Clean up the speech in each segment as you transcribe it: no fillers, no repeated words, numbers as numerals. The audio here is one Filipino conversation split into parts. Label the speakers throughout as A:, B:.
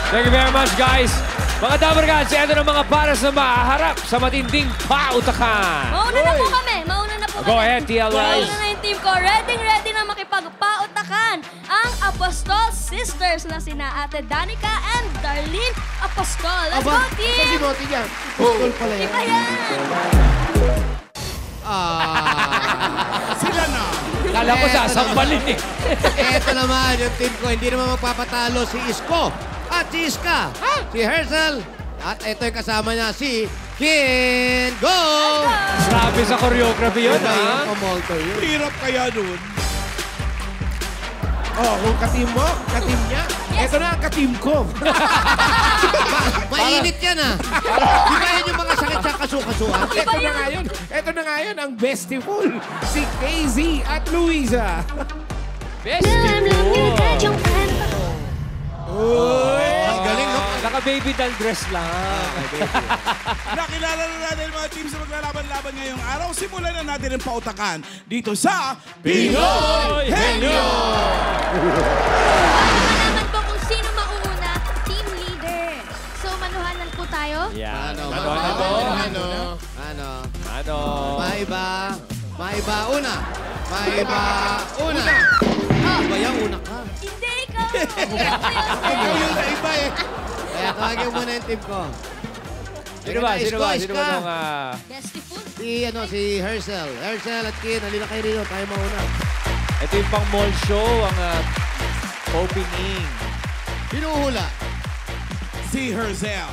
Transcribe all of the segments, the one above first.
A: Thank you very much, guys. Mga Dabber Cats, ito na mga paras na maharap sa matinding pautakan.
B: Mauna na po kami. Mauna na po kami.
A: Go ahead, TL Rice.
B: Mauna na yung team ko. Ready na makipagpautakan ang Apostol Sisters na sina Ate Danica and Darlene Apostol. Let's go, team!
C: Kasi bote niya. Apostol pala yan.
B: Iba yan!
C: Sila na.
A: Kala ko sasampalin eh.
D: Eto naman, yung team ko, hindi naman magpapatalo si Isko at si Iska, si Herschel, at ito yung kasama niya, si Kin. Go!
A: Grabe sa choreography yun, ha?
D: Pamolto yun.
C: Hirap kaya nun. Oh, kung katim mo, katim niya. Ito na ang katim ko.
D: Mainit yan, ah. Di ba yan yung mga sakit sa kasukasuan?
C: Ito na nga yun. Ito na nga yun, ang bestiful. Si KZ at Luisa.
A: Festival.
D: Ang galing, no?
A: Naka-baby doll dress lang.
E: Nakilala na natin ang mga teams na maglalaban-laban ngayong araw. Simulan na natin ang pautakan dito sa Pinoy Henyo!
B: Malaman po kung sino mauuna, team leader. So, manuhalan po tayo.
A: Yan.
D: Ano? Maiba una. Iba yung una ka.
B: Hindi, ikaw.
C: Ikaw yung naiba eh.
D: Kaya tawagin mo muna yung team ko.
A: Sino ba? Sino ba nung...
B: Bestiful.
D: Si Herschel. Herschel at Kin, halina kayo rito. Tayo mauna.
A: Ito yung pang mall show, ang opening.
D: Hinuhula.
E: Si Herzel.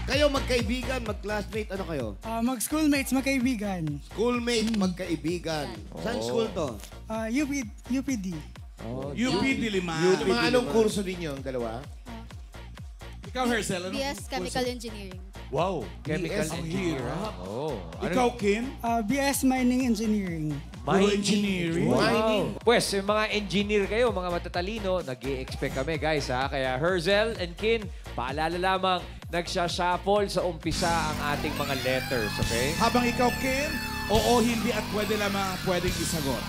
D: Kayo magkaibigan, mag-classmate, ano kayo?
F: Mag-schoolmates, magkaibigan.
D: Schoolmate, magkaibigan. Saan school to?
F: UPD.
E: UP Diliman.
C: Mga anong kurso ninyo, ang dalawa?
E: Ikaw, Herzel, ano?
G: BS Chemical Engineering.
E: Wow.
A: Chemical
E: BS ang
A: engineer.
E: hirap.
A: Oh.
E: Ikaw, Kin?
F: BS Mining Engineering.
E: Puro engineering.
A: Wow. Pues, yung mga engineer kayo, mga matatalino, nag-i-expect kami, guys, ha? Kaya Herzel and Kin, paalala lamang, nagsashuffle sa umpisa ang ating mga letters, okay?
E: Habang ikaw, Kin, oo, hindi at pwede lamang pwedeng isagot.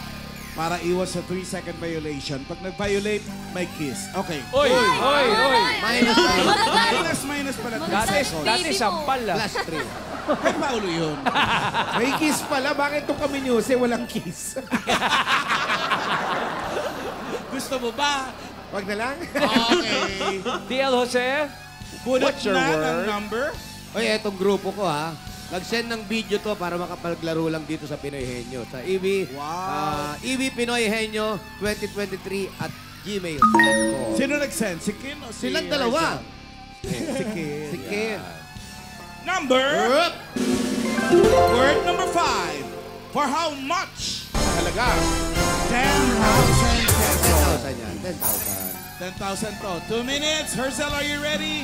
E: Para iwas sa 3-second violation. Pag nag-violate, may kiss. Okay.
A: Oy!
E: Minus pala.
A: Dati sampal, ah.
D: Plus 3.
E: Kaya paulo yun.
C: May kiss pala. Bakit itong kami news walang kiss?
E: Gusto mo ba?
C: Wag na lang.
E: Okay.
A: TL Jose?
E: Bunot
A: What's your
E: na ng
A: word?
E: number.
D: Oy, etong grupo ko, ha? Nag-send ng video to para makapaglaro lang dito sa Pinoy Henyo. Sa EV Pinoy Henyo 2023 at gmail.com.
E: Sino nag-send? Si Kin o si
D: Silang dalawa.
E: Herzel? Si Kin.
D: Si Kim.
E: Number? Word number 5. For how much?
C: Halaga.
E: 10,000 pesos.
D: 10,000 yan. 10,000.
E: 10,000 to. 2 minutes. Herzel, are you ready?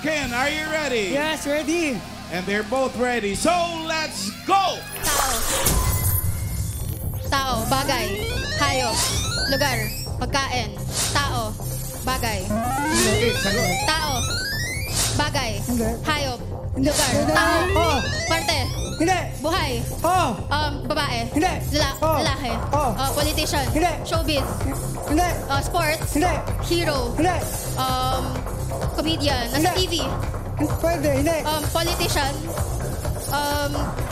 E: Ken, are you ready?
F: Yes, ready.
E: And they're both ready. So, let's go!
G: Tao, bagay, hayop, lugar, pagkain, tao, bagay.
C: Okay, sagot.
G: Tao, bagay,
F: Hindi.
G: hayop,
F: Hindi.
G: lugar,
F: Hindi.
G: tao,
F: Oo.
G: parte,
F: Hindi.
G: buhay,
F: Oh.
G: babae,
F: Hindi. Oh.
G: lalaki,
F: Oh.
G: politician,
F: Hindi.
G: showbiz,
F: Hindi.
G: sports,
F: Hindi.
G: hero,
F: Hindi.
G: comedian, nasa
F: Hindi.
G: TV,
F: Pwede. Hindi.
G: politician,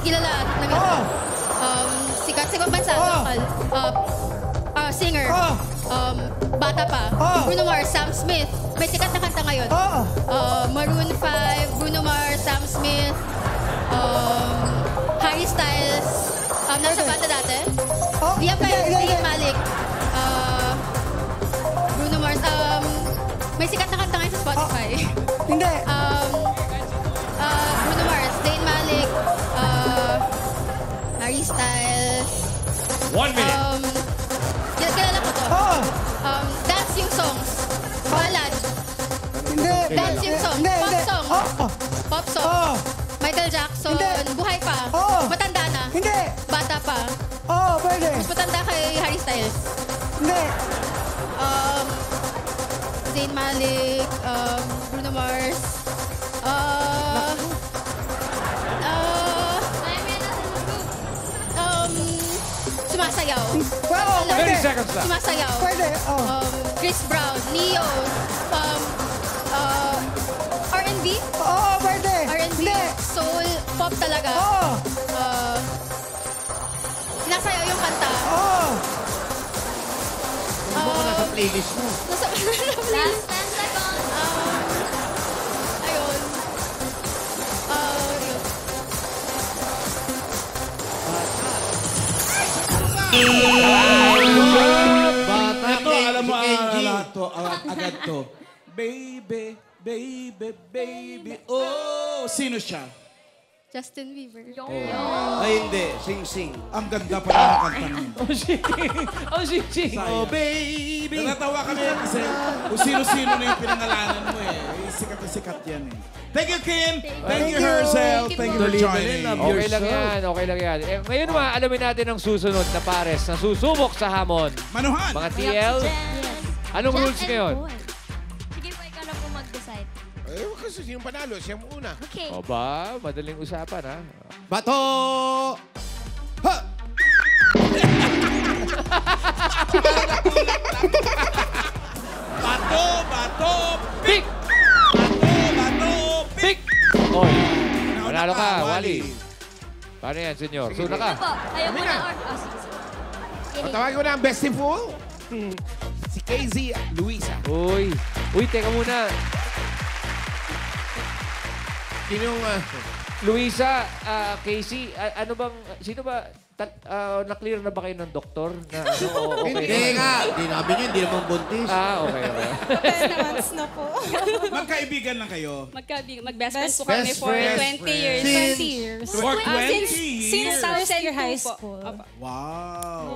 G: kilala,
F: Oh.
G: sikat sa ibang bansa,
F: Oh.
G: local, singer,
F: Oh.
G: bata pa,
F: Oh.
G: Bruno Mars, Sam Smith, may sikat na kanta ngayon.
F: Oo.
G: Maroon 5, Bruno Mars, Sam Smith, Harry Styles, nasa banda dati.
F: Oh.
G: Di pa
F: Hindi.
G: Zayn Malik, Bruno Mars, may sikat na kanta ngayon sa Spotify.
F: Hindi.
G: Bruno Mars, Zayn Malik, Harry Styles,
A: 1 minute.
G: kilala ko to.
F: Oo.
G: Dance yung songs. Ballad.
F: Hindi.
G: Dance yung song.
F: Hindi.
G: Pop
F: Hindi.
G: song.
F: Oo.
G: Pop song.
F: Oo.
G: Michael Jackson.
F: Hindi.
G: Buhay pa.
F: Oo.
G: Matanda na.
F: Hindi.
G: Bata pa.
F: Oo, pwede.
G: Mas matanda kay Harry Styles.
F: Hindi.
G: Zayn Malik. Bruno Mars. Sumasayaw.
F: Oo, pwede.
A: 30 seconds left.
G: Sumasayaw.
F: Pwede. Oh.
G: Chris Brown. Neo. Pop talaga.
F: Oo.
G: Sinasayaw yung kanta.
F: Oo.
D: Ano ko nasa playlist mo?
G: Nasa
B: Last 10 seconds.
G: Ayun. Yun.
D: Bata,
E: Ito, alam mo,
D: si Kenji.
E: agad to. Baby, baby, baby, oh! Sino siya?
G: Justin Bieber.
D: Ay, hindi. Sing-sing.
E: Ang ganda pa ng kanta niya.
A: Oh, sing. Oh, sing.
D: Oh, baby.
E: Natatawa kami kasi kung sino-sino na yung pinangalanan mo eh. Sikat na sikat yan eh. Thank you, Kim. Thank you, Herzel. Thank you for joining.
A: Okay lang yan, okay lang yan. Eh, ngayon naman, alamin natin ang susunod na pares na susubok sa hamon.
E: Manuhan.
A: Mga TL, anong rules ngayon?
B: Sige po, ikaw na po mag-decide.
C: Eh, kasi yung panalo, siya muna.
B: Okay.
A: O ba, madaling usapan ha.
D: Bato! Ha!
E: Bato, bato,
A: Pick!
E: bato,
A: Pick! Oy,
E: Nauna
A: manalo ka,
E: ka,
A: Wally.
E: Wally.
A: Paano yan, senyor? Suna ka.
B: Ito po, ayaw mo
C: Kami
B: na
C: na.
B: or... Oh, sige, sige.
C: O, tawagin ko na ang best in full. Si KZ at Luisa.
A: Uy, teka muna.
C: Sinong...
A: Luisa, Casey, ano bang, sino ba, na-clear na ba kayo ng doktor? Na, ano, okay.
D: Hindi nga. Hindi namin yun. Hindi naman buntis.
A: Okay.
H: na po.
E: Magkaibigan lang kayo.
H: Mag-best friends po
D: Best
H: kami for
D: friends.
H: 20 years.
D: Since-
H: 20 years.
E: For 20
H: Since
E: years.
H: first year high school.
E: Wow.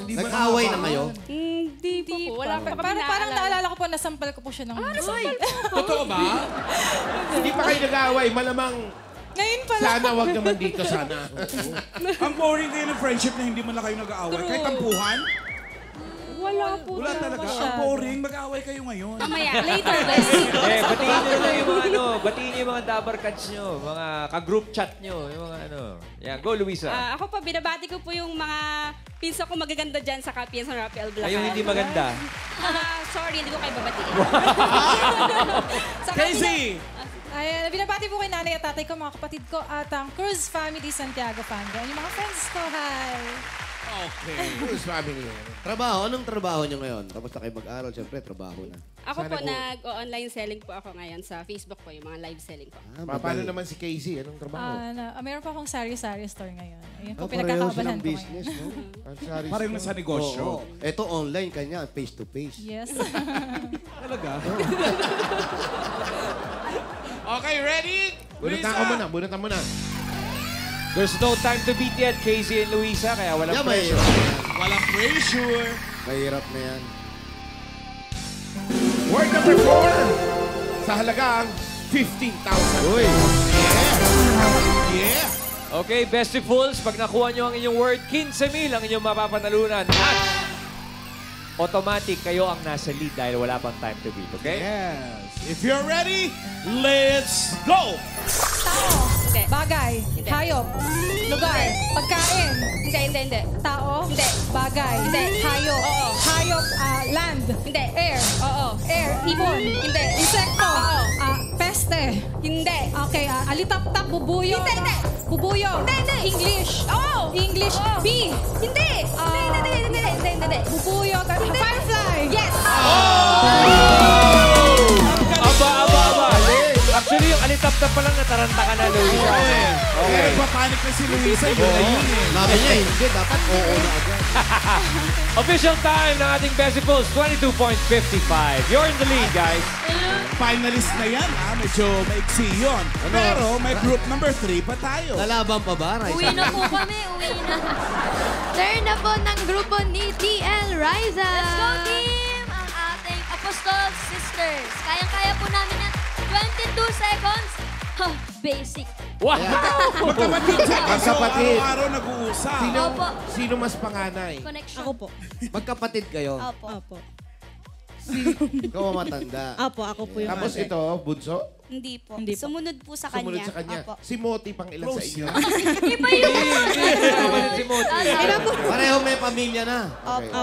D: Nag-away na kayo?
H: Hindi po. Wala pa. Parang naalala ko po, nasampal ko po siya ng...
E: Totoo ba?
C: Hindi pa kayo nag-aaway. Malamang
H: Ngayon pala.
C: sana wag naman dito sana.
E: Ang boring kayo ng friendship na hindi man lang kayo nag-aaway. Kahit tampuhan?
H: Wala po.
E: Wala talaga. Ang boring. Mag-aaway kayo ngayon.
H: Mamaya, later, guys.
A: Batiin nyo na yung mga batiin nyo yung mga dabar cards nyo, mga ka-group chat nyo, yung mga Yan, go Luisa.
I: Ako po, binabati ko po yung mga pinsa ko magaganda dyan sa Kapiyan sa Rafael Bulacan.
A: Ayun hindi maganda.
I: Sorry, hindi ko kayo babatiin.
E: Casey!
H: Ay, binabati po kay nanay at tatay ko, mga kapatid ko, at ang Cruz Family Santiago Fanga. Yung mga friends ko, hi!
E: Okay.
C: Who's family?
D: Trabaho? Anong trabaho nyo ngayon? Tapos na kayo mag-aral, siyempre, trabaho na.
I: Ako po, nag-online selling po ako ngayon sa Facebook po, yung mga live selling po.
C: Paano naman si KZ? Anong trabaho?
H: Meron pa akong sari-sari store ngayon. Ayun po,
D: Pareho
H: pinagkakaabalahan
D: silang
H: ko
D: business,
H: ngayon.
D: no?
C: Ang sari-
E: Parang nasa negosyo.
D: Oo. Ito online, kanya, face-to-face.
H: Yes.
E: Talaga?
C: Okay, ready? Bunutan mo na.
A: There's no time to beat yet, Casey and Luisa, kaya walang
D: Yeah,
A: pressure.
E: Walang pressure.
D: Mahirap na yan.
C: Word number 4. Sa halagang 15,000.
D: Uy!
E: Yeah.
A: Okay, Bestie Fools, pag nakuha nyo ang inyong word, 15,000 ang inyong mapapanalunan. At automatic kayo ang nasa lead dahil wala pang time to beat, okay?
E: Yes. If you're ready, let's go!
H: Tao.
I: Hindi.
H: Bagay. Hayop. Lugar. Pagkain.
I: Hindi.
H: Tao.
I: Hindi.
H: Bagay.
I: Hindi.
H: Hayop.
I: Oo.
H: Hayop. Land.
I: Hindi.
H: Air.
I: Oo.
H: Air. Ibon.
I: Hindi.
H: Insekto.
I: Oo.
H: Peste.
I: Hindi.
H: Okay. Alitap-tap. Bubuyo.
I: Hindi.
H: Bubuyo.
I: Hindi.
H: English.
I: Oo.
H: English.
I: Oo.
H: Bee.
I: Hindi. Hindi.
H: Bubuyo. Firefly.
I: Yes!
A: Aba. Actually, yung alitap-tap pa lang nataranta ka na, Luisa.
E: Okay. Papanik na si Luisa. Yun na yun eh.
D: Sabi niya, hindi. Dapat oo na agad.
A: Official time ng ating Bestie Fools, 22.55. You're in the lead, guys.
E: Finalist na yan, ha? Medyo maiksi yun. Pero may group number 3 pa tayo.
D: Lalaban pa ba, Raisa?
B: Uwi na po kami, uwi na.
G: Turn na po ng grupo ni TL Riza.
B: Let's go, team! Ang ating Apostol Sisters. Kayang-kaya po namin yan. 22 seconds. Huh, basic.
A: Wow!
E: Magkapatid sa kaso,
C: Magkapatid.
E: araw-araw nag-uusap.
B: Opo.
C: Sino mas panganay?
B: Connection.
H: po.
D: Magkapatid kayo.
H: Opo.
D: Ikaw ang matanda.
H: Opo, ako po yung
C: Tapos ito, bunso?
I: Hindi po.
H: Hindi po.
I: Sumunod po sa kanya.
C: Sumunod sa kanya.
I: Opo.
C: Si Moti pang ilan sa inyo?
B: Iba yun.
A: Si Moti.
D: Pareho may pamilya na.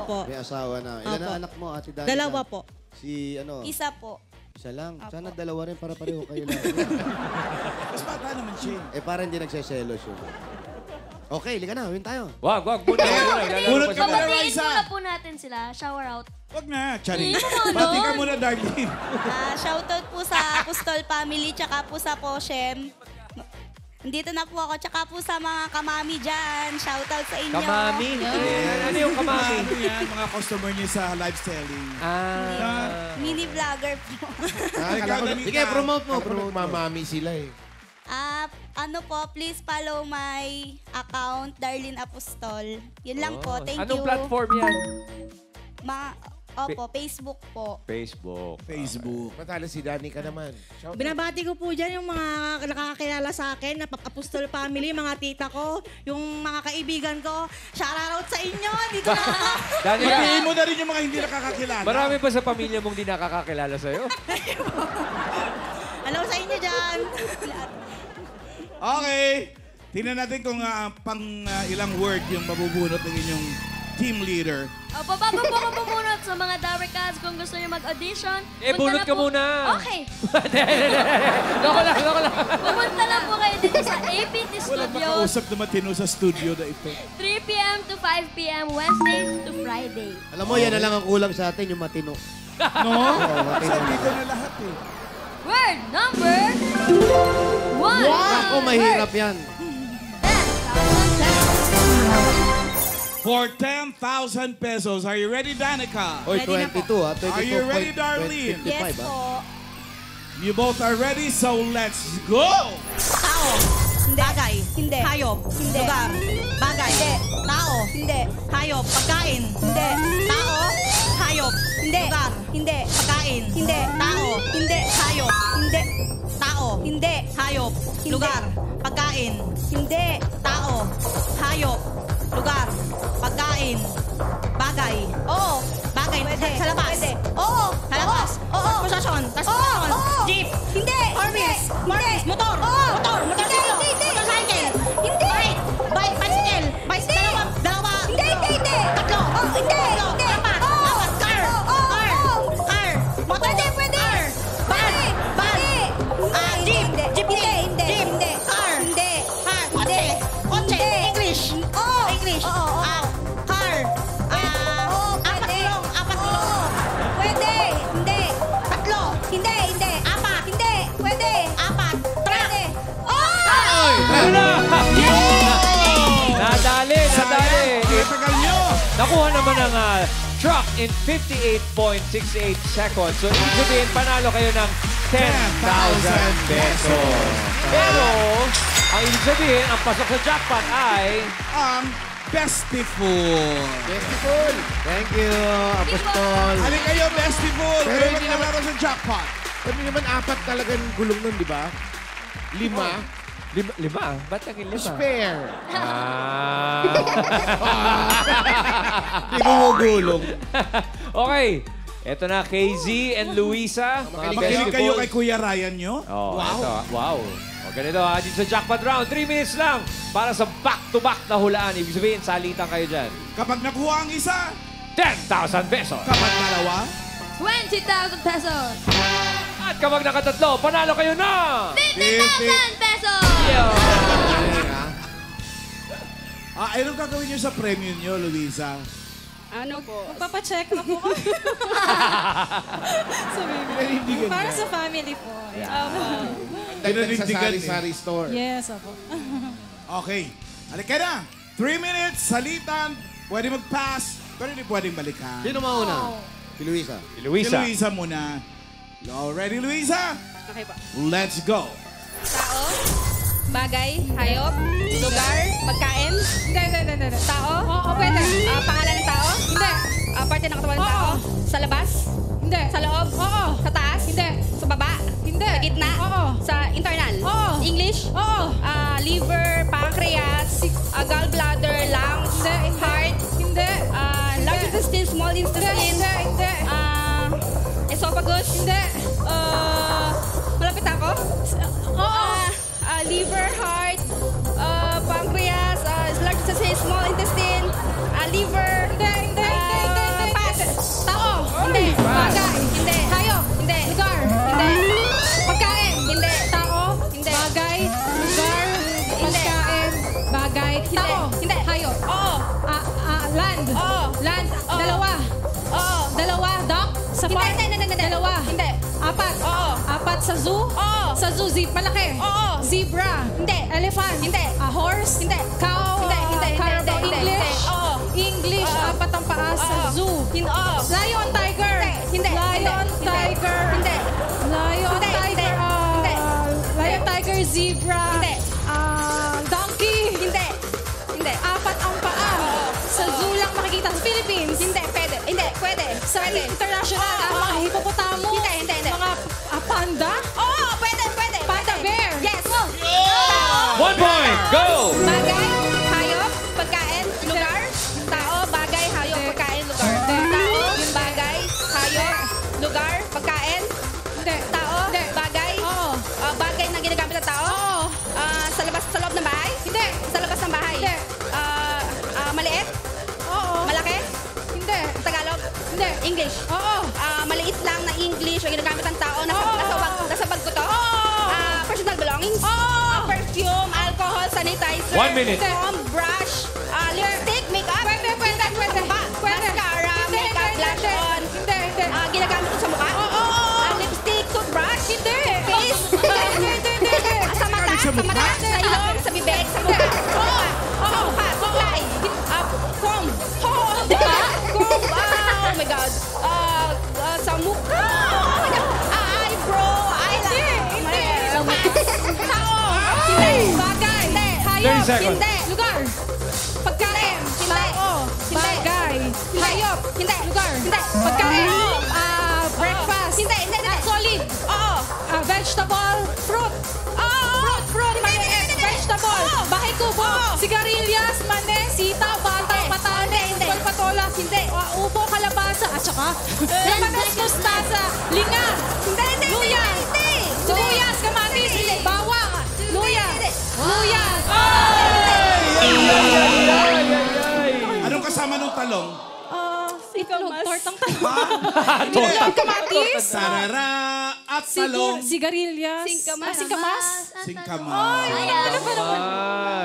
H: Opo.
D: May asawa na. Ilan na anak mo, Ate Danica?
H: Dalawa po.
D: Si ano?
I: Isa po.
D: Isa lang. Sana dalawa rin para pareho kayo lang.
E: Mas bata naman siya.
D: Para hindi nagseselos yun. Okay, liga na. Win tayo.
A: Wag muna.
E: Bunot ka muna,
B: Pabatiin
E: Raisa.
B: muna po natin sila. Shower out.
E: Wag na, Charing.
B: Ano?
E: Bati ka muna, Darlene.
G: Shoutout po sa Apostol family, tsaka po sa Poshem. Dito na po ako, tsaka po sa mga kamami dyan. Shoutout sa inyo.
A: Kamami? Ano yung kamami?
E: Ano yan, mga customer niyo sa live selling.
G: Mini vlogger po.
D: Sige, promote mo.
C: Promote mamami sila eh.
G: Ano po, please follow my account, Darlene Apostol. Yun lang po, thank you.
A: Anong platform yan?
G: Facebook po.
E: Facebook.
C: Matalo si Danica naman.
J: Binabati ko po dyan yung mga nakakakilala sa akin, na Apostol family, mga tita ko, yung mga kaibigan ko. Shoutout sa inyo! Hindi ko na...
E: Batiin mo na rin yung mga hindi nakakakilala.
A: Marami pa sa pamilya mong di nakakakilala sa'yo.
J: Hello sa inyo dyan!
E: Okay. Tingnan natin kung pang ilang word yung mabubunot ng inyong team leader.
B: Opo, bago po ako pumunot sa mga Daricats, kung gusto niyo mag-audition,
A: Bunot ka muna.
B: Okay.
A: Loko lang.
B: Pumunta lang po kayo dito sa APT
E: Walang
B: Studios.
E: makausap na matino sa studio na ito.
B: 3 p.m. to 5 p.m. Wednesdays to Friday.
D: Alam mo, yan na lang ang kulang sa atin, yung matino.
E: No?
D: Oo, matino.
E: Kasi dito na lahat eh.
B: Word number 1.
D: Ako, mahirap yan.
E: For 10,000 pesos, are you ready, Danica?
D: Oy, 22 ha. 24
E: Are you ready,
D: point-
E: Darlene?
D: 25,
G: Yes
D: ha?
G: po.
E: You both are ready, so let's go!
J: Tao.
G: Hindi.
J: Bagay.
G: Hindi.
J: Hayop.
G: Hindi.
J: Lugar. Bagay.
G: Hindi.
J: Tao.
G: Hindi.
J: Hayop. Pagkain.
G: Hindi.
J: Tao. Hayop.
G: Hindi.
J: Lugar.
G: Hindi.
J: Pagkain.
G: Hindi.
J: Tao.
G: Hindi.
J: Hayop.
G: Hindi.
J: Tao.
G: Hindi.
J: Hayop.
G: Hindi.
J: Lugar. Pagkain.
G: Hindi.
J: Tao. Hayop. Lugar. Pagkain. Bagay.
G: Oo.
J: Bagay.
G: Pwede.
J: Sa labas.
G: Pwede. Oo.
J: Sa labas.
G: Oo.
J: Transportasyon.
G: Oo.
J: Transportasyon.
G: Oo.
J: Jeep.
G: Hindi.
J: Orbis.
G: Hindi.
J: Orbis. Motor.
G: Oo.
J: Motor.
G: Hindi.
J: Motorsiklo.
G: Hindi.
J: Motorcycle.
G: Hindi.
J: Bike. Bicycle.
G: Hindi.
J: Dalawa.
G: Hindi. Hindi.
J: Tatlo.
G: Oh, hindi.
J: Tatlo.
G: Hindi.
J: Apat.
G: Oo.
J: Apat. Car.
G: Oo.
J: Car.
G: Oo.
J: Car. Motor.
G: Pwede. Pwede.
J: Car. Van. Van. Jeep.
G: Hindi. Hindi.
J: Jeep.
G: Hindi.
J: Car.
G: Hindi.
J: Car.
G: Hindi.
J: Kotse.
G: Hindi.
J: English.
G: Oo.
J: English.
G: Oo.
J: Car.
G: Oo.
J: Apat
G: Pwede.
J: gulong. Apat
G: Oo.
J: gulong.
G: Pwede. Hindi.
J: Tatlo.
G: Hindi. Hindi.
J: Apat.
G: Hindi. Pwede.
J: Apat. Truck.
G: Pwede. Oh!
A: Ano na? Nadali.
E: Tagal nyo!
A: Nakuha naman ang truck in 58.68 seconds. So, ibig sabihin, panalo kayo ng 10,000 pesos. Pero, ang ibig sabihin, ang pasok sa jackpot ay...
E: Ang Bestiful.
D: Beautiful. Thank you, Apostol.
E: Halika kayo, Bestiful.
C: Pero
E: Kayo
C: hindi naman-
E: maglalaro sa jackpot.
C: Pero naman 4 talagang gulong nun, di ba? 5.
A: Lima? Ba't naging 5?
C: Spare.
D: Hindi mo gulong.
A: Okay. Eto na, KZ and Luisa. Mga
E: Makinig kayo
A: Bestiful.
E: kay Kuya Ryan nyo.
A: Oh, wow. O ganito ha, dito sa jackpot round, 3 minutes lang para sa back-to-back na hulaan. Ibig sabihin, salitan kayo dyan.
E: Kapag nakuha ang isa,
A: 10,000 pesos.
E: kapag dalawa,
B: 20,000 pesos.
A: At kapag nakatatlo, panalo kayo na!
B: 50,000 pesos.
E: anong gagawin nyo sa premium nyo, Luisa?
I: Ano po?
H: Magpapacheck up po kami. Para sa family po.
C: Dagdag sa
E: Pinanindigan
C: sari-sari store.
H: Yes, opo.
E: Okay. Halika na. 3 minutes, salitan, pwede mag-pass, pero hindi pwedeng balikan.
D: Sino mauna? Si Luisa.
E: Si Luisa muna. You ready, Luisa?
I: Okay po.
E: Let's go.
I: Tao, bagay, hayop, lugar, pagkain,
H: Hindi.
I: tao,
H: Oo, pwede.
I: pangalan ng tao,
H: Hindi.
I: parte ng katawan ng
H: Oo.
I: tao, sa labas,
H: Hindi.
I: sa loob,
H: Oo.
I: sa taas,
H: Hindi.
I: sa baba,
H: Hindi.
I: sa gitna,
H: Oo.
I: sa internal,
H: Oo.
I: English,
H: Oo.
I: liver, pancreas, gallbladder, lungs,
H: Hindi.
I: heart,
H: Hindi.
I: large intestine, small intestine,
H: Hindi.
I: esophagus,
H: Hindi.
I: malapit ako,
H: Oo.
I: liver, heart, pancreas, large intestine, small intestine, liver, pass, tao, hindi, bagay, hindi, hayop, hindi, lugar, hindi,
G: Hindi.
H: Dalawa.
G: Hindi.
H: Apat.
G: Oo.
H: Apat sa zoo?
G: Oo.
H: Sa zoo, malaki.
G: Oo.
H: Zebra.
G: Hindi.
H: Elephant.
G: Hindi.
H: A horse.
G: Hindi.
H: Cow.
G: Hindi.
H: Carabao.
G: Hindi.
H: English.
G: Oo.
H: English.
G: Oo.
H: Apat ang paa sa
G: Oo.
H: zoo.
G: Oo.
H: Lion, tiger.
G: Hindi.
H: Lion,
G: Hindi.
H: tiger.
G: Hindi.
H: Lion,
G: Hindi.
H: tiger.
G: Hindi.
H: Lion, tiger, zebra.
G: Hindi.
H: Donkey.
G: Hindi. Hindi.
H: Apat ang paa. Sa zoo lang makikita sa Philippines.
G: Hindi. Pwede. Hindi. Pwede.
H: Sa
G: Pwede.
H: international,
G: Oo.
H: mga hippopotamus.
G: Hindi.
H: Mga panda.
G: Oo. Pwede.
H: Panda bear.
G: Yes.
A: 1 point. Go!
G: Bagay, hayop, pagkain, lugar. Tao, bagay, hayop, pagkain, lugar. Tao, bagay, hayop, lugar, pagkain.
H: Hindi.
G: Tao,
H: Hindi.
G: bagay.
H: Oo.
G: Bagay na ginagamit ng tao.
H: Oo.
G: Sa loob ng bahay.
H: Hindi.
G: Sa labas ng bahay.
H: Hindi.
G: Maliit,
H: Oo.
G: malaki,
H: Hindi.
G: Tagalog,
H: Hindi.
G: English.
H: Oo.
G: Maliit lang na English na ginagamit ng tao.
H: Oo.
G: Nasa bag ko to.
H: Oo.
G: Personal belongings.
H: Oo.
G: Perfume, alcohol, sanitizer.
A: 1 minute.
G: Comb, brush, lipstick, makeup.
H: Pwede.
G: Mascara,
H: Hindi.
G: makeup, blush on.
H: Hindi.
G: Ginagamit ko sa mukha.
H: Oo.
G: Lipstick, toothbrush.
H: Hindi.
G: Face.
H: Hindi.
G: Sa mata, sa ilong, sa bibig, sa mukha. Sa mukha, suklay. Comb. Comb. Oh my God. Sa mukha. Oh my God. Eyebrow, eyeliner.
H: Hindi.
G: Tao. Hindi.
H: Bagay.
G: Hindi.
A: 30 seconds.
G: Hindi.
H: Lugar. Pagkain.
G: Hindi.
H: Tao. Bagay. Hayop.
G: Hindi.
H: Lugar.
G: Hindi.
H: Pagkain.
G: Oo.
H: Breakfast.
G: Hindi.
H: Solid.
G: Oo.
H: Vegetable. Fruit. Fruit. Maliit. Vegetable. Bahay kubo. Sigarilyas. Mane. Sitaw. Batang. Patane.
G: Hindi.
H: Patola.
G: Hindi.
H: Upo. Kalabasa. At saka. Lamanos. Mustasa. Linga.
G: Hindi.
H: Luya.
G: Hindi.
H: Sibuyas. Kamatis. Bawang. Luya. Luya.
E: Anong kasama ng talong?
H: Itlog. Tortang talong. Kamatis.
E: Sarara at talong.
H: Sigarilyas.
I: Singkamas.
H: Singkamas.
E: Singkamas.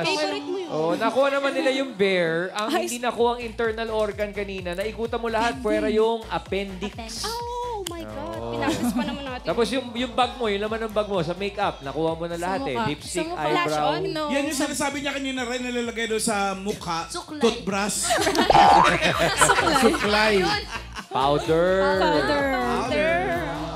I: Favorite mo yun.
A: Oh, nakuha naman nila yung bear. Ang hindi nakuha ang internal organ kanina. Naikutan mo lahat, pwera yung appendix.
I: Oh my God. Pinakis pa naman natin.
A: Tapos yung bag mo, yung laman ng bag mo, sa makeup, nakuha mo na lahat eh.
H: mukha.
A: Lipstick,
H: Sa mukha.
A: eyebrow.
I: Blush on?
H: No.
E: Yan yung sinasabi niya kanina rin, nilalagay doon sa mukha.
B: Suklay.
E: Toothbrush.
C: Suklay.
A: Powder.
H: Powder.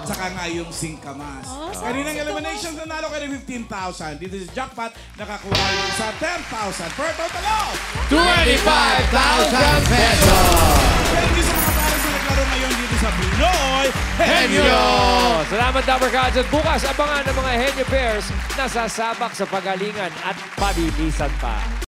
E: Saka nga yung singkamas. Kaninang elimination, nanalo kayo ng 15,000. Dito si Jackpot, nakakuha yung sa 10,000. For a total of
C: 25,000 pesos!
E: Thank you sa mga para sa naglaro ngayon dito sa Pinoy
A: Henyo! Salamat, Dapper Cats. At bukas, abangan ng mga Henyo Bears na sasabak sa pagalingan at pabilisan pa.